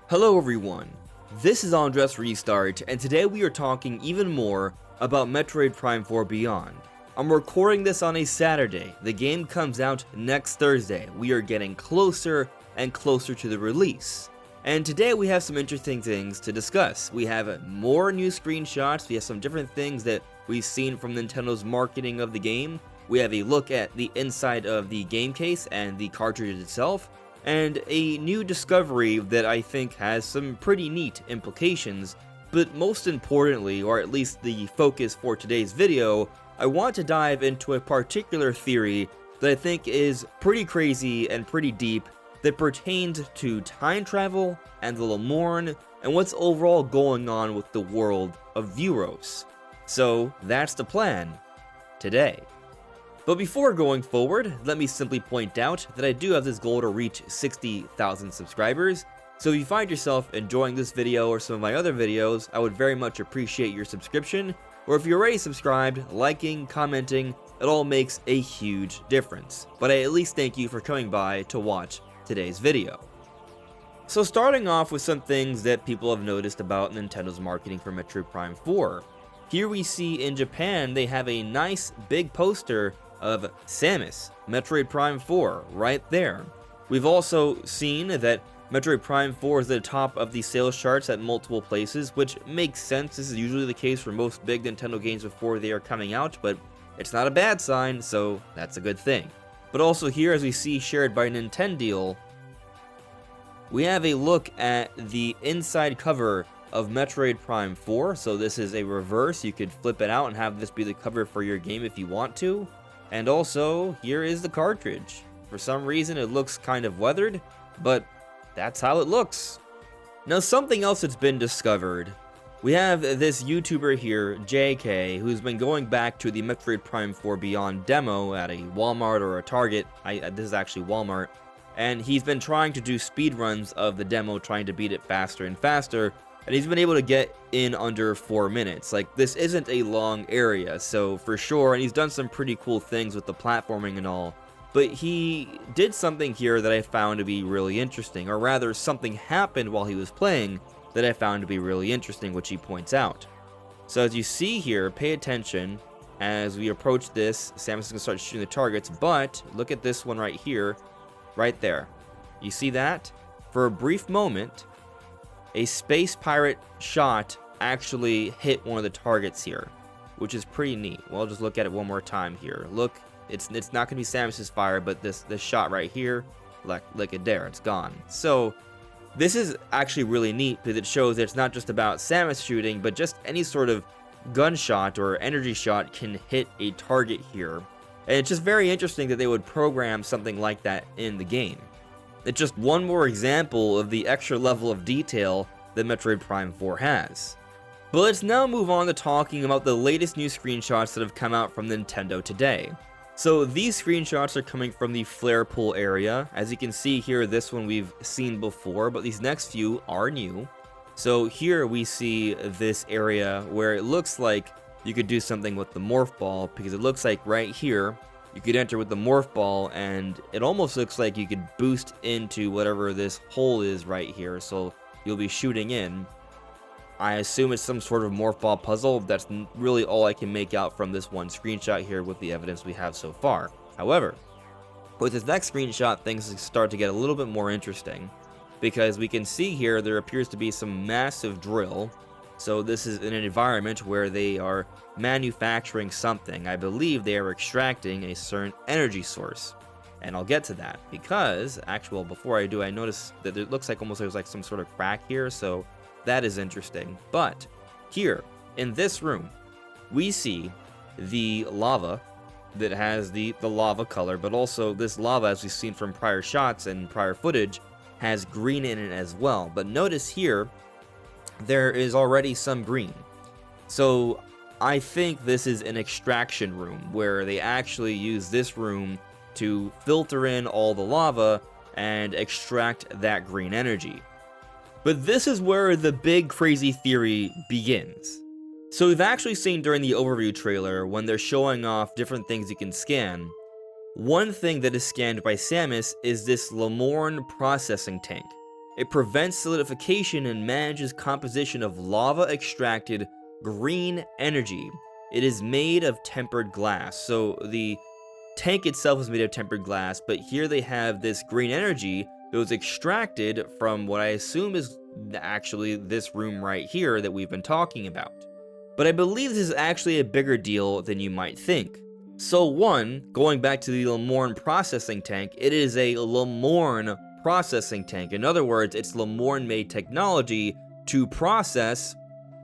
Hello everyone, this is AndresRestart, and today we are talking even more about Metroid Prime 4 Beyond. I'm recording this on a Saturday. The game comes out next Thursday. We are getting closer and closer to the release. And today we have some interesting things to discuss. We have more new screenshots, we have some different things that we've seen from Nintendo's marketing of the game. We have a look at the inside of the game case and the cartridge itself, and a new discovery that I think has some pretty neat implications. But most importantly, or at least the focus for today's video, I want to dive into a particular theory that I think is pretty crazy and pretty deep that pertains to time travel and the Lamorn and what's overall going on with the world of Viewros. So that's the plan today. But before going forward, let me simply point out that I do have this goal to reach 60,000 subscribers, so if you find yourself enjoying this video or some of my other videos, I would very much appreciate your subscription, or if you're already subscribed, liking, commenting, it all makes a huge difference. But I at least thank you for coming by to watch today's video. So starting off with some things that people have noticed about Nintendo's marketing for Metroid Prime 4. Here we see in Japan they have a nice big poster of Samus, Metroid Prime 4, right there. We've also seen that Metroid Prime 4 is at the top of the sales charts at multiple places, which makes sense. This is usually the case for most big Nintendo games before they are coming out, but it's not a bad sign, so that's a good thing. But also here, as we see shared by Nintendo, we have a look at the inside cover of Metroid Prime 4, so this is a reverse. You could flip it out and have this be the cover for your game if you want to. And also, here is the cartridge. For some reason, it looks kind of weathered, but that's how it looks. Now, something else that's been discovered. We have this YouTuber here, JK, who's been going back to the Metroid Prime 4 Beyond demo at a Walmart or a Target. This is actually Walmart. And he's been trying to do speedruns of the demo, trying to beat it faster and faster. And he's been able to get in under 4 minutes. Like, this isn't a long area, so for sure, and he's done some pretty cool things with the platforming and all. But he did something here that I found to be really interesting, or rather, something happened while he was playing that I found to be really interesting, which he points out. So as you see here, pay attention, as we approach this, Samus is going to start shooting the targets, but look at this one right here, right there. You see that? For a brief moment, a space pirate shot actually hit one of the targets here, which is pretty neat. Well, I'll just look at it one more time here. Look, it's not going to be Samus's fire, but this shot right here, look at there, it's gone. So this is actually really neat because it shows that it's not just about Samus shooting, but just any sort of gunshot or energy shot can hit a target here. And it's just very interesting that they would program something like that in the game. It's just one more example of the extra level of detail that Metroid Prime 4 has. But let's now move on to talking about the latest new screenshots that have come out from Nintendo today. So these screenshots are coming from the flare pool area. As you can see here, this one we've seen before, but these next few are new. So here we see this area where it looks like you could do something with the morph ball, because it looks like right here, you could enter with the morph ball, and it almost looks like you could boost into whatever this hole is right here, so you'll be shooting in. I assume it's some sort of morph ball puzzle. That's really all I can make out from this one screenshot here with the evidence we have so far. However, with this next screenshot, things start to get a little bit more interesting, because we can see here there appears to be some massive drill. So this is in an environment where they are manufacturing something. I believe they are extracting a certain energy source. And I'll get to that because, actually, before I do, I noticed that it looks like almost there's like some sort of crack here, so that is interesting. But here, in this room, we see the lava that has the lava color, but also this lava, as we've seen from prior shots and prior footage, has green in it as well. But notice here, there is already some green. So I think this is an extraction room where they actually use this room to filter in all the lava and extract that green energy. But this is where the big crazy theory begins. So we've actually seen during the overview trailer, when they're showing off different things you can scan, one thing that is scanned by Samus is this Lamorn processing tank. It prevents solidification and manages composition of lava-extracted green energy. It is made of tempered glass, so the tank itself is made of tempered glass, but here they have this green energy that was extracted from what I assume is actually this room right here that we've been talking about. But I believe this is actually a bigger deal than you might think. So one, going back to the Lamorn processing tank, it is a Lamorn processing tank. In other words, it's Lamorn-made technology to process,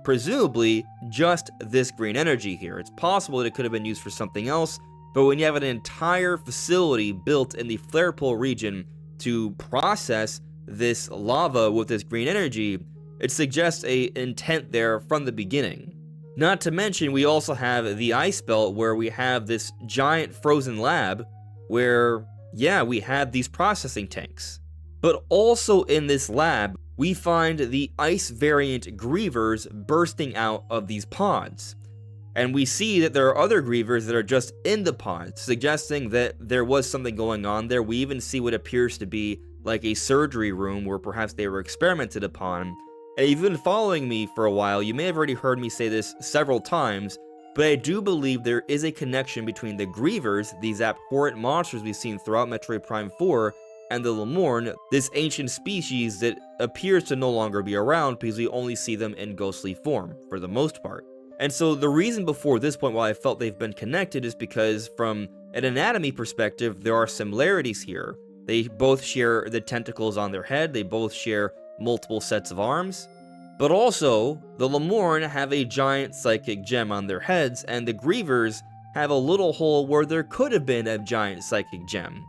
presumably, just this green energy here. It's possible that it could have been used for something else, but when you have an entire facility built in the flare pool region to process this lava with this green energy, it suggests an intent there from the beginning. Not to mention, we also have the ice belt where we have this giant frozen lab where, yeah, we have these processing tanks. But also in this lab, we find the ice variant Grievers bursting out of these pods. And we see that there are other Grievers that are just in the pods, suggesting that there was something going on there. We even see what appears to be like a surgery room where perhaps they were experimented upon. And if you've been following me for a while, you may have already heard me say this several times, but I do believe there is a connection between the Grievers, these abhorrent monsters we've seen throughout Metroid Prime 4, and the Lamorn, this ancient species that appears to no longer be around because we only see them in ghostly form, for the most part. And so the reason before this point why I felt they've been connected is because from an anatomy perspective, there are similarities here. They both share the tentacles on their head, they both share multiple sets of arms, but also the Lamorn have a giant psychic gem on their heads, and the Grievers have a little hole where there could have been a giant psychic gem.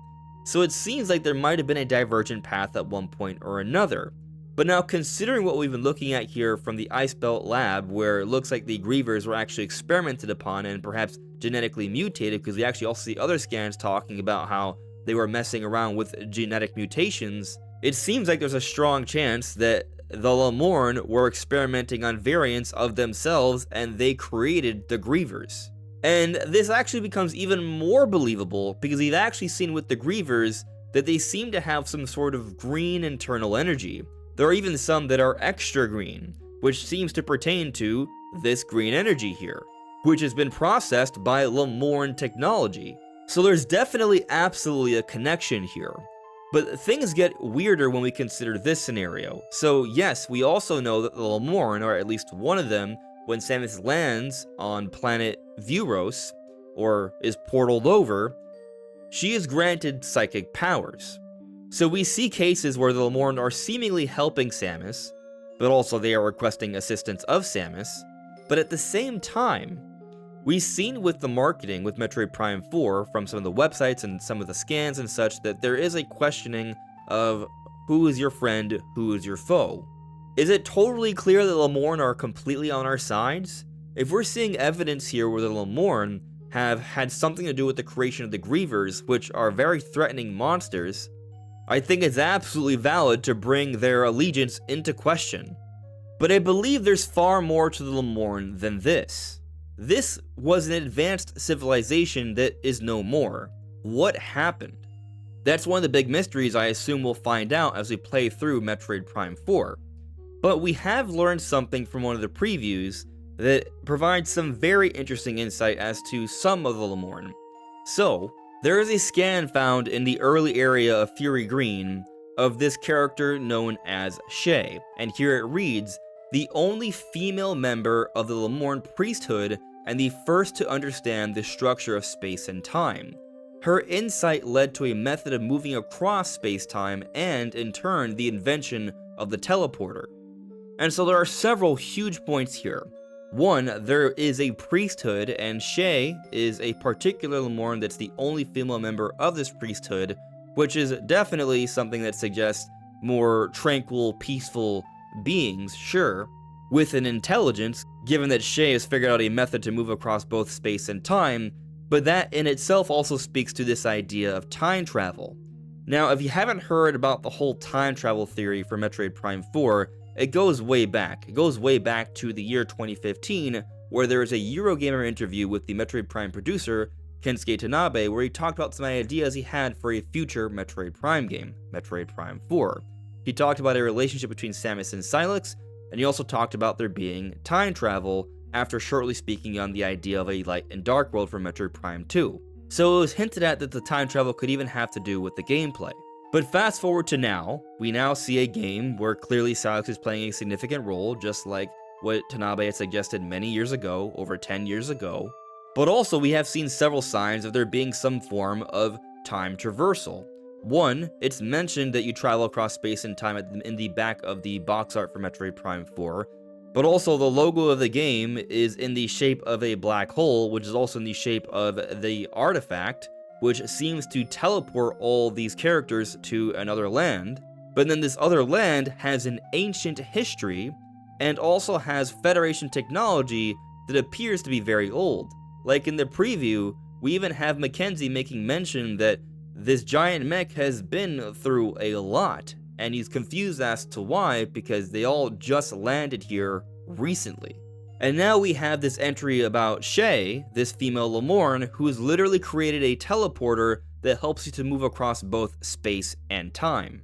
So it seems like there might have been a divergent path at one point or another. But now, considering what we've been looking at here from the Ice Belt lab, where it looks like the Grievers were actually experimented upon and perhaps genetically mutated, because we actually also see other scans talking about how they were messing around with genetic mutations, it seems like there's a strong chance that the Lamorn were experimenting on variants of themselves and they created the Grievers. And this actually becomes even more believable because we've actually seen with the Grievers that they seem to have some sort of green internal energy. There are even some that are extra green, which seems to pertain to this green energy here, which has been processed by Lamorn technology. So there's definitely absolutely a connection here. But things get weirder when we consider this scenario. So yes, we also know that the Lamorn, or at least one of them, when Samus lands on planet Viewros, or is portaled over, she is granted psychic powers. So we see cases where the Lamorn are seemingly helping Samus, but also they are requesting assistance of Samus. But at the same time, we've seen with the marketing with Metroid Prime 4 from some of the websites and some of the scans and such that there is a questioning of who is your friend, who is your foe. Is it totally clear that Lamorn are completely on our sides? If we're seeing evidence here where the Lamorn have had something to do with the creation of the Grievers, which are very threatening monsters, I think it's absolutely valid to bring their allegiance into question. But I believe there's far more to the Lamorn than this. This was an advanced civilization that is no more. What happened? That's one of the big mysteries I assume we'll find out as we play through Metroid Prime 4. But we have learned something from one of the previews that provides some very interesting insight as to some of the Lamorn. So, there is a scan found in the early area of Fury Green of this character known as Shay, and here it reads, the only female member of the Lamorn priesthood and the first to understand the structure of space and time. Her insight led to a method of moving across space-time and, in turn, the invention of the teleporter. And so there are several huge points here. One, there is a priesthood, and Shay is a particular Lamorn that's the only female member of this priesthood, which is definitely something that suggests more tranquil, peaceful beings, sure, with an intelligence, given that Shay has figured out a method to move across both space and time, but that in itself also speaks to this idea of time travel. Now, if you haven't heard about the whole time travel theory for Metroid Prime 4, it goes way back. It goes way back to the year 2015, where there is a Eurogamer interview with the Metroid Prime producer, Kensuke Tanabe, where he talked about some ideas he had for a future Metroid Prime game, Metroid Prime 4. He talked about a relationship between Samus and Sylux, and he also talked about there being time travel after shortly speaking on the idea of a light and dark world for Metroid Prime 2. So it was hinted at that the time travel could even have to do with the gameplay. But fast forward to now, we now see a game where clearly Sylux is playing a significant role, just like what Tanabe had suggested many years ago, over 10 years ago. But also we have seen several signs of there being some form of time traversal. One, it's mentioned that you travel across space and time in the back of the box art for Metroid Prime 4, but also the logo of the game is in the shape of a black hole, which is also in the shape of the artifact, which seems to teleport all these characters to another land. But then this other land has an ancient history and also has Federation technology that appears to be very old. Like in the preview, we even have Mackenzie making mention that this giant mech has been through a lot, and he's confused as to why, because they all just landed here recently. And now we have this entry about Shay, this female Lamorn, who has literally created a teleporter that helps you to move across both space and time.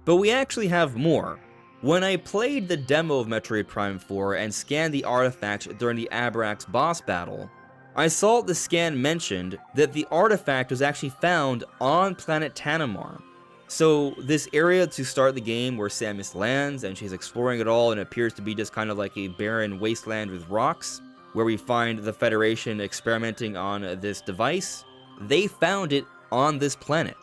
But we actually have more. When I played the demo of Metroid Prime 4 and scanned the artifact during the Abrax boss battle, I saw the scan mentioned that the artifact was actually found on planet Tanamar. So this area to start the game where Samus lands and she's exploring it all and it appears to be just kind of like a barren wasteland with rocks, where we find the Federation experimenting on this device, they found it on this planet.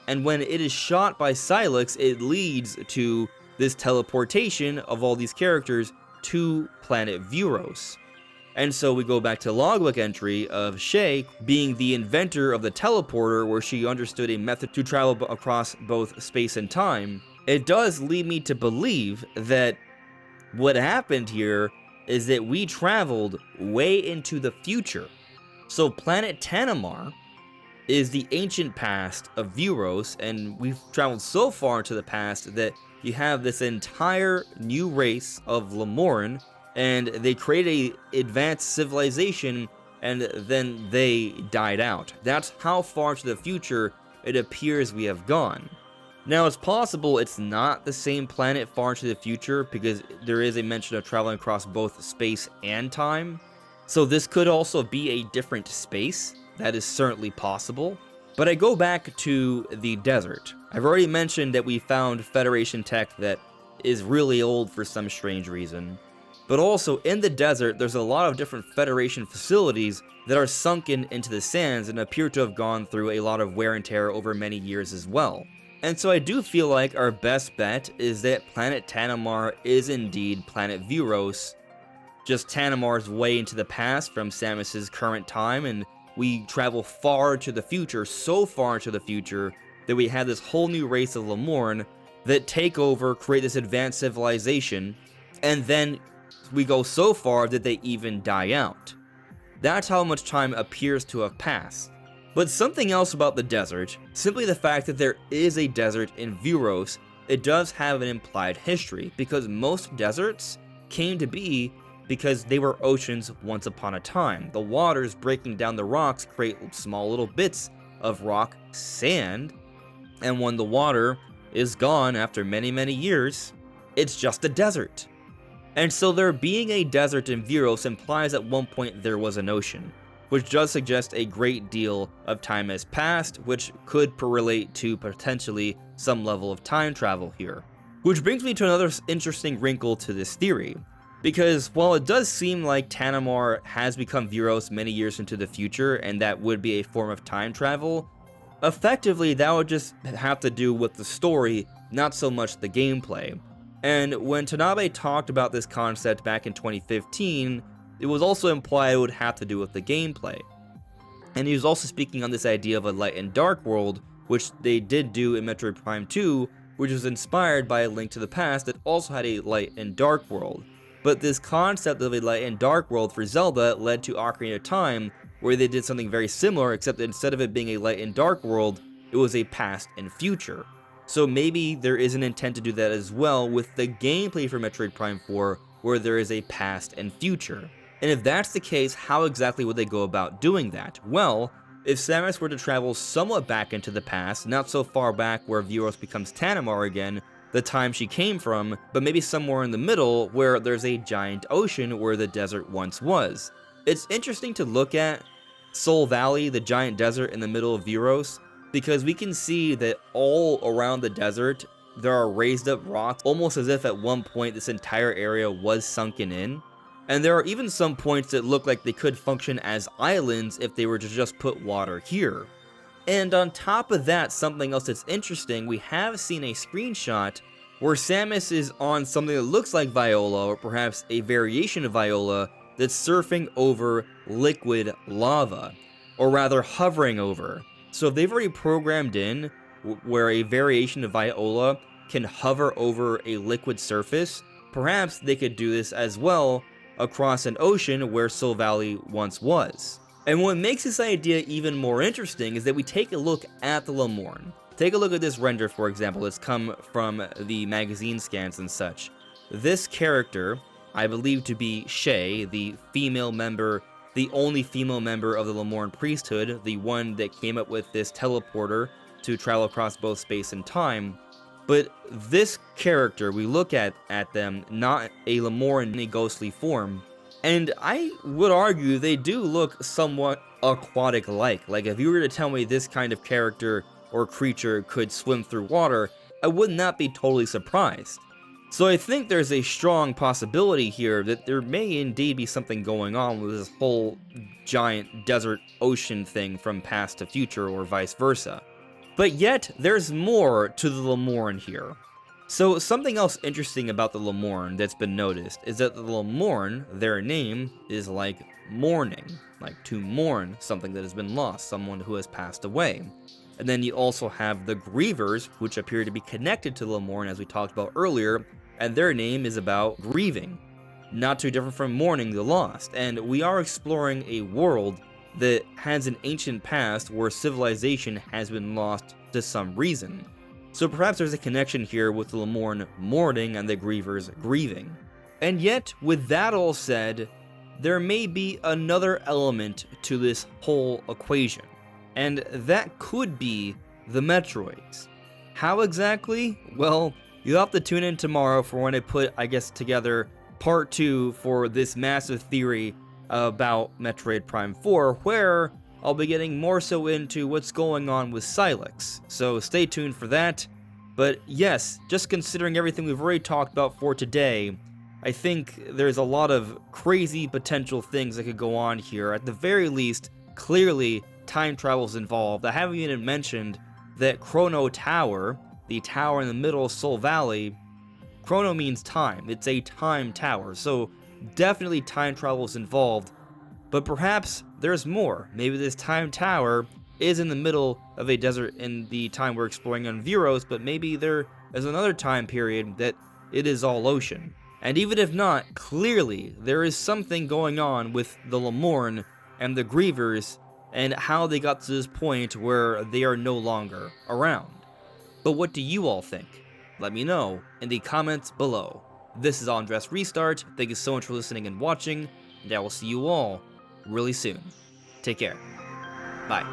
And when it is shot by Sylux, it leads to this teleportation of all these characters to planet Viewros. And so we go back to logbook entry of Shay being the inventor of the teleporter, where she understood a method to travel across both space and time. It does lead me to believe that what happened here is that we traveled way into the future. So planet Tanamar is the ancient past of Viewros, and we've traveled so far into the past that you have this entire new race of Lamorn, and they created a advanced civilization, and then they died out. That's how far to the future it appears we have gone. Now, it's possible it's not the same planet far into the future, because there is a mention of traveling across both space and time. So this could also be a different space. That is certainly possible. But I go back to the desert. I've already mentioned that we found Federation tech that is really old for some strange reason. But also, in the desert, there's a lot of different Federation facilities that are sunken into the sands and appear to have gone through a lot of wear and tear over many years as well. And so I do feel like our best bet is that planet Tanamar is indeed planet Viewros. Just Tanamar's way into the past from Samus's current time, and we travel far to the future, so far into the future, that we have this whole new race of Lamorn that take over, create this advanced civilization, and then we go so far that they even die out. That's how much time appears to have passed. But something else about the desert, simply the fact that there is a desert in Viewros, it does have an implied history, because most deserts came to be because they were oceans once upon a time. The waters breaking down the rocks create small little bits of rock sand, and when the water is gone after many, many years, it's just a desert. And so there being a desert in Viewros implies at one point there was an ocean, which does suggest a great deal of time has passed, which could relate to potentially some level of time travel here. Which brings me to another interesting wrinkle to this theory, because while it does seem like Tanamar has become Viewros many years into the future, and that would be a form of time travel, effectively that would just have to do with the story, not so much the gameplay. And when Tanabe talked about this concept back in 2015, it was also implied it would have to do with the gameplay. And he was also speaking on this idea of a light and dark world, which they did do in Metroid Prime 2, which was inspired by A Link to the Past that also had a light and dark world. But this concept of a light and dark world for Zelda led to Ocarina of Time, where they did something very similar, except that instead of it being a light and dark world, it was a past and future. So maybe there is an intent to do that as well with the gameplay for Metroid Prime 4, where there is a past and future. And if that's the case, how exactly would they go about doing that? Well, if Samus were to travel somewhat back into the past, not so far back where Viewros becomes Tanamar again, the time she came from, but maybe somewhere in the middle where there's a giant ocean where the desert once was. It's interesting to look at Sol Valley, the giant desert in the middle of Viewros, because we can see that all around the desert there are raised up rocks, almost as if at one point this entire area was sunken in. And there are even some points that look like they could function as islands if they were to just put water here. And on top of that, something else that's interesting, we have seen a screenshot where Samus is on something that looks like Viola, or perhaps a variation of Viola, that's surfing over liquid lava, or rather hovering over. So if they've already programmed in where a variation of Viola can hover over a liquid surface, perhaps they could do this as well across an ocean where Sol Valley once was. And what makes this idea even more interesting is that we take a look at the Lamorn. Take a look at this render, for example, that's come from the magazine scans and such. This character, I believe to be Shay, the female member, the only female member of the Lamorn priesthood, the one that came up with this teleporter to travel across both space and time. But this character, we look at them, not a Lamorn in a ghostly form, and I would argue they do look somewhat aquatic-like. Like, if you were to tell me this kind of character or creature could swim through water, I would not be totally surprised. So I think there's a strong possibility here that there may indeed be something going on with this whole giant desert ocean thing from past to future, or vice versa. But yet, there's more to the Lamorn here. So something else interesting about the Lamorn that's been noticed is that the Lamorn, their name, is like mourning, like to mourn something that has been lost, someone who has passed away. And then you also have the Grievers, which appear to be connected to the Lamorn, as we talked about earlier, and their name is about grieving, not too different from mourning the lost. And we are exploring a world that has an ancient past where civilization has been lost to some reason. So perhaps there's a connection here with the Lamorn mourning and the Grievers grieving. And yet, with that all said, there may be another element to this whole equation, and that could be the Metroids. How exactly? Well, you'll have to tune in tomorrow for when I put, together part 2 for this massive theory about Metroid Prime 4, where I'll be getting more so into what's going on with Silex. So stay tuned for that. But yes, just considering everything we've already talked about for today, I think there's a lot of crazy potential things that could go on here. At the very least, clearly time travel's involved. I haven't even mentioned that Chrono Tower, the tower in the middle of Sol Valley, Chrono means time. It's a time tower, so definitely time travel's involved. But perhaps there's more. Maybe this time tower is in the middle of a desert in the time we're exploring on Viewros, but maybe there is another time period that it is all ocean. And even if not, clearly there is something going on with the Lamorn and the Grievers and how they got to this point where they are no longer around. But what do you all think? Let me know in the comments below. This is AndresRestart. Thank you so much for listening and watching, and I will see you all really soon. Take care. Bye.